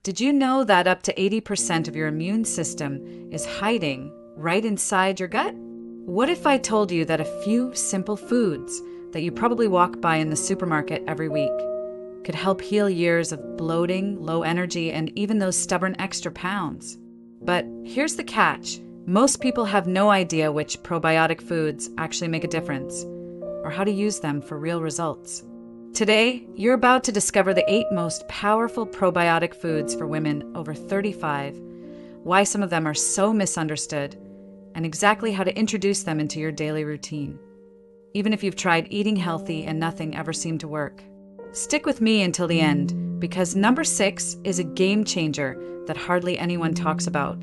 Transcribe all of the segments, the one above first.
Did you know that up to 80% of your immune system is hiding right inside your gut? What if I told you that a few simple foods that you probably walk by in the supermarket every week could help heal years of bloating, low energy, and even those stubborn extra pounds? But here's the catch. Most people have no idea which probiotic foods actually make a difference or how to use them for real results. Today, you're about to discover the 8 most powerful probiotic foods for women over 35, why some of them are so misunderstood, and exactly how to introduce them into your daily routine, even if you've tried eating healthy and nothing ever seemed to work. Stick with me until the end, because number 6 is a game changer that hardly anyone talks about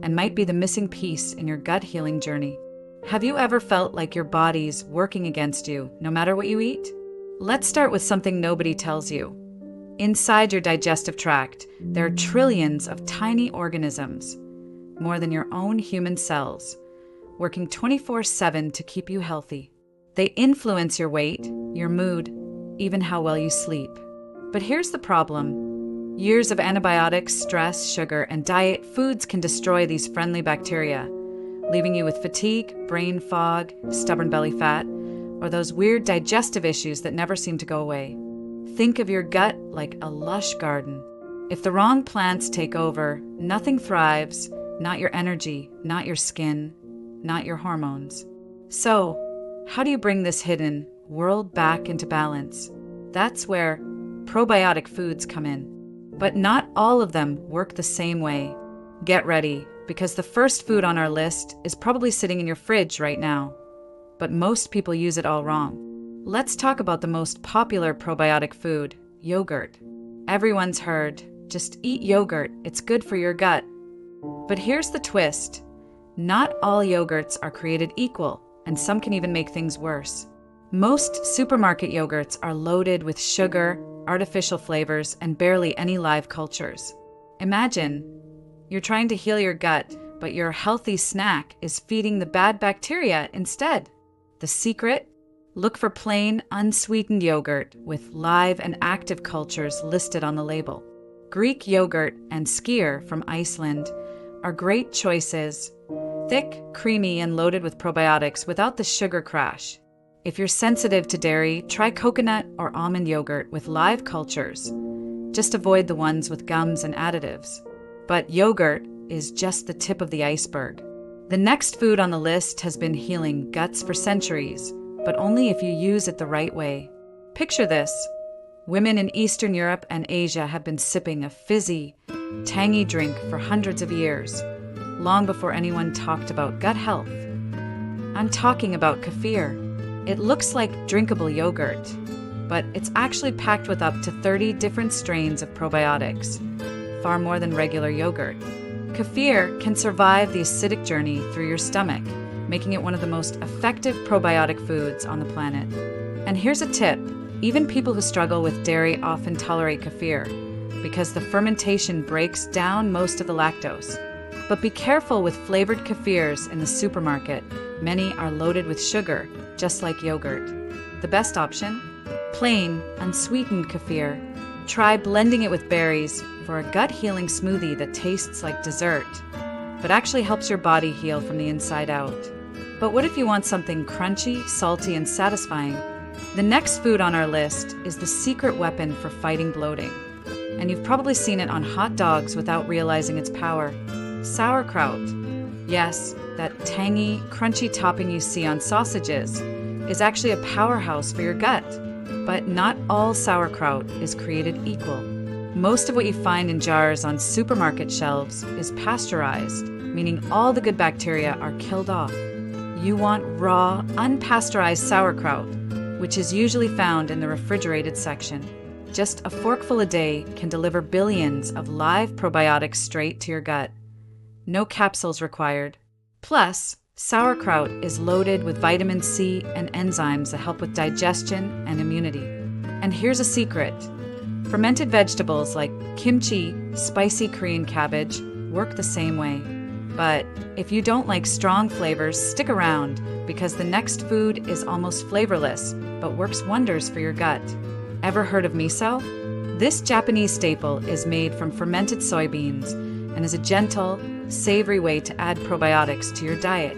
and might be the missing piece in your gut healing journey. Have you ever felt like your body's working against you, no matter what you eat? Let's start with something nobody tells you. Inside your digestive tract, there are trillions of tiny organisms, more than your own human cells, working 24/7 to keep you healthy. They influence your weight, your mood, even how well you sleep. But here's the problem. Years of antibiotics, stress, sugar, and diet foods can destroy these friendly bacteria, leaving you with fatigue, brain fog, stubborn belly fat, or those weird digestive issues that never seem to go away. Think of your gut like a lush garden. If the wrong plants take over, nothing thrives, not your energy, not your skin, not your hormones. So, how do you bring this hidden world back into balance? That's where probiotic foods come in. But not all of them work the same way. Get ready, because the first food on our list is probably sitting in your fridge right now. But most people use it all wrong. Let's talk about the most popular probiotic food, yogurt. Everyone's heard, just eat yogurt, it's good for your gut. But here's the twist. Not all yogurts are created equal, and some can even make things worse. Most supermarket yogurts are loaded with sugar, artificial flavors, and barely any live cultures. Imagine, you're trying to heal your gut, but your healthy snack is feeding the bad bacteria instead. The secret? Look for plain, unsweetened yogurt with live and active cultures listed on the label. Greek yogurt and skyr from Iceland are great choices. Thick, creamy, and loaded with probiotics without the sugar crash. If you're sensitive to dairy, try coconut or almond yogurt with live cultures. Just avoid the ones with gums and additives. But yogurt is just the tip of the iceberg. The next food on the list has been healing guts for centuries, but only if you use it the right way. Picture this. Women in Eastern Europe and Asia have been sipping a fizzy, tangy drink for hundreds of years, long before anyone talked about gut health. I'm talking about kefir. It looks like drinkable yogurt, but it's actually packed with up to 30 different strains of probiotics, far more than regular yogurt. Kefir can survive the acidic journey through your stomach, making it one of the most effective probiotic foods on the planet. And here's a tip. Even people who struggle with dairy often tolerate kefir, because the fermentation breaks down most of the lactose. But be careful with flavored kefirs in the supermarket. Many are loaded with sugar, just like yogurt. The best option? Plain, unsweetened kefir. Try blending it with berries for a gut-healing smoothie that tastes like dessert, but actually helps your body heal from the inside out. But what if you want something crunchy, salty, and satisfying? The next food on our list is the secret weapon for fighting bloating. And you've probably seen it on hot dogs without realizing its power. Sauerkraut. Yes, that tangy, crunchy topping you see on sausages is actually a powerhouse for your gut. But not all sauerkraut is created equal. Most of what you find in jars on supermarket shelves is pasteurized, meaning all the good bacteria are killed off. You want raw, unpasteurized sauerkraut, which is usually found in the refrigerated section. Just a forkful a day can deliver billions of live probiotics straight to your gut. No capsules required. Plus, sauerkraut is loaded with vitamin C and enzymes that help with digestion and immunity. And here's a secret. Fermented vegetables like kimchi, spicy Korean cabbage, work the same way. But if you don't like strong flavors, stick around, because the next food is almost flavorless, but works wonders for your gut. Ever heard of miso? This Japanese staple is made from fermented soybeans and is a gentle, savory way to add probiotics to your diet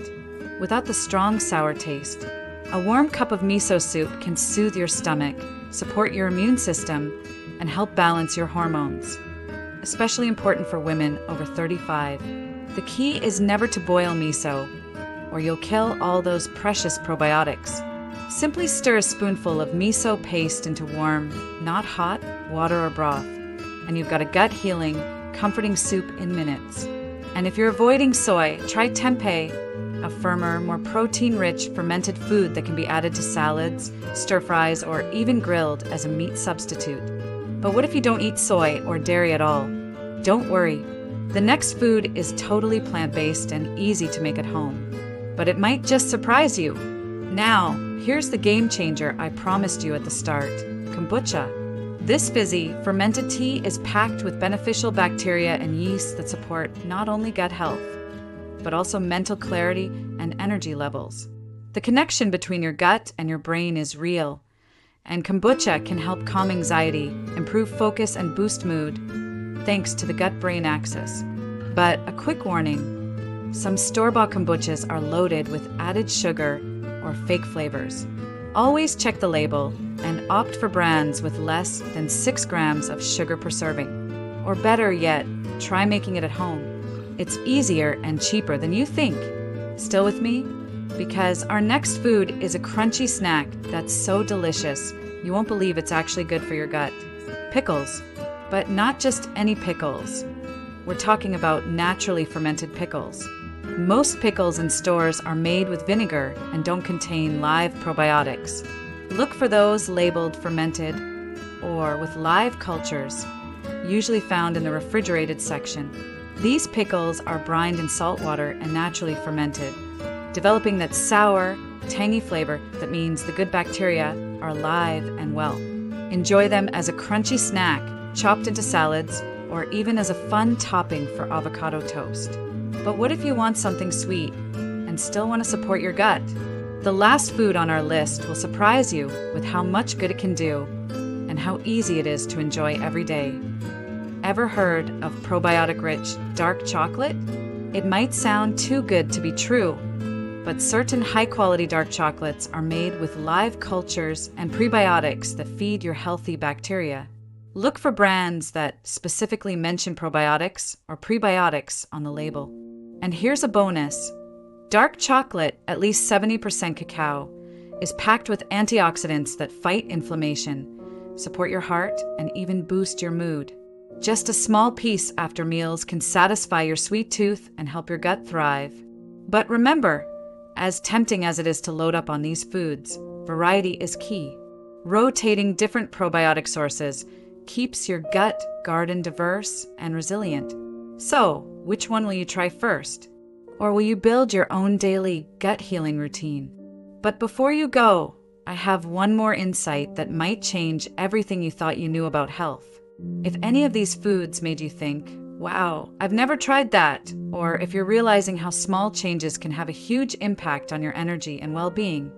without the strong sour taste. A warm cup of miso soup can soothe your stomach, support your immune system, and help balance your hormones. Especially important for women over 35. The key is never to boil miso, or you'll kill all those precious probiotics. Simply stir a spoonful of miso paste into warm, not hot, water or broth, and you've got a gut-healing, comforting soup in minutes. And if you're avoiding soy, try tempeh, a firmer, more protein-rich fermented food that can be added to salads, stir-fries, or even grilled as a meat substitute. But what if you don't eat soy or dairy at all? Don't worry. The next food is totally plant-based and easy to make at home. But it might just surprise you. Now, here's the game changer I promised you at the start: kombucha. This fizzy, fermented tea is packed with beneficial bacteria and yeast that support not only gut health, but also mental clarity and energy levels. The connection between your gut and your brain is real, and kombucha can help calm anxiety, improve focus, and boost mood, thanks to the gut-brain axis. But a quick warning, some store-bought kombuchas are loaded with added sugar or fake flavors. Always check the label and opt for brands with less than 6 grams of sugar per serving. Or better yet, try making it at home. It's easier and cheaper than you think. Still with me? Because our next food is a crunchy snack that's so delicious, you won't believe it's actually good for your gut. Pickles. But not just any pickles. We're talking about naturally fermented pickles. Most pickles in stores are made with vinegar and don't contain live probiotics. Look for those labeled fermented or with live cultures, usually found in the refrigerated section. These pickles are brined in salt water and naturally fermented, developing that sour, tangy flavor that means the good bacteria are alive and well. Enjoy them as a crunchy snack, chopped into salads, or even as a fun topping for avocado toast. But what if you want something sweet and still want to support your gut? The last food on our list will surprise you with how much good it can do and how easy it is to enjoy every day. Ever heard of probiotic-rich dark chocolate? It might sound too good to be true, but certain high-quality dark chocolates are made with live cultures and prebiotics that feed your healthy bacteria. Look for brands that specifically mention probiotics or prebiotics on the label. And here's a bonus. Dark chocolate, at least 70% cacao, is packed with antioxidants that fight inflammation, support your heart, and even boost your mood. Just a small piece after meals can satisfy your sweet tooth and help your gut thrive. But remember, as tempting as it is to load up on these foods, variety is key. Rotating different probiotic sources keeps your gut garden diverse and resilient. So, which one will you try first? Or will you build your own daily gut healing routine? But before you go, I have one more insight that might change everything you thought you knew about health. If any of these foods made you think, wow, I've never tried that, or if you're realizing how small changes can have a huge impact on your energy and well-being,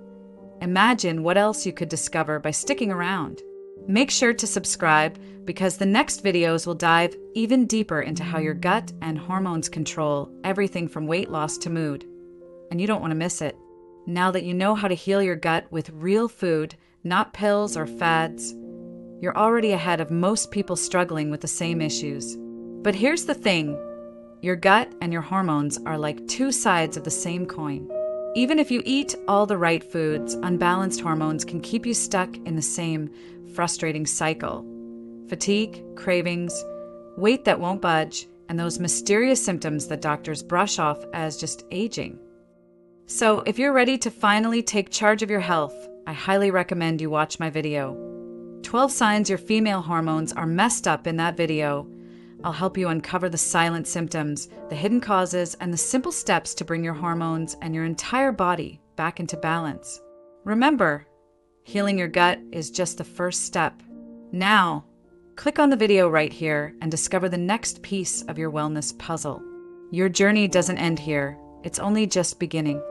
imagine what else you could discover by sticking around. Make sure to subscribe because the next videos will dive even deeper into how your gut and hormones control everything from weight loss to mood. And you don't want to miss it. Now that you know how to heal your gut with real food, not pills or fads, you're already ahead of most people struggling with the same issues. But here's the thing, your gut and your hormones are like two sides of the same coin. Even if you eat all the right foods, unbalanced hormones can keep you stuck in the same frustrating cycle. Fatigue, cravings, weight that won't budge, and those mysterious symptoms that doctors brush off as just aging. So if you're ready to finally take charge of your health, I highly recommend you watch my video. 12 signs your female hormones are messed up in that video. I'll help you uncover the silent symptoms, the hidden causes, and the simple steps to bring your hormones and your entire body back into balance. Remember, healing your gut is just the first step. Now, click on the video right here and discover the next piece of your wellness puzzle. Your journey doesn't end here. It's only just beginning.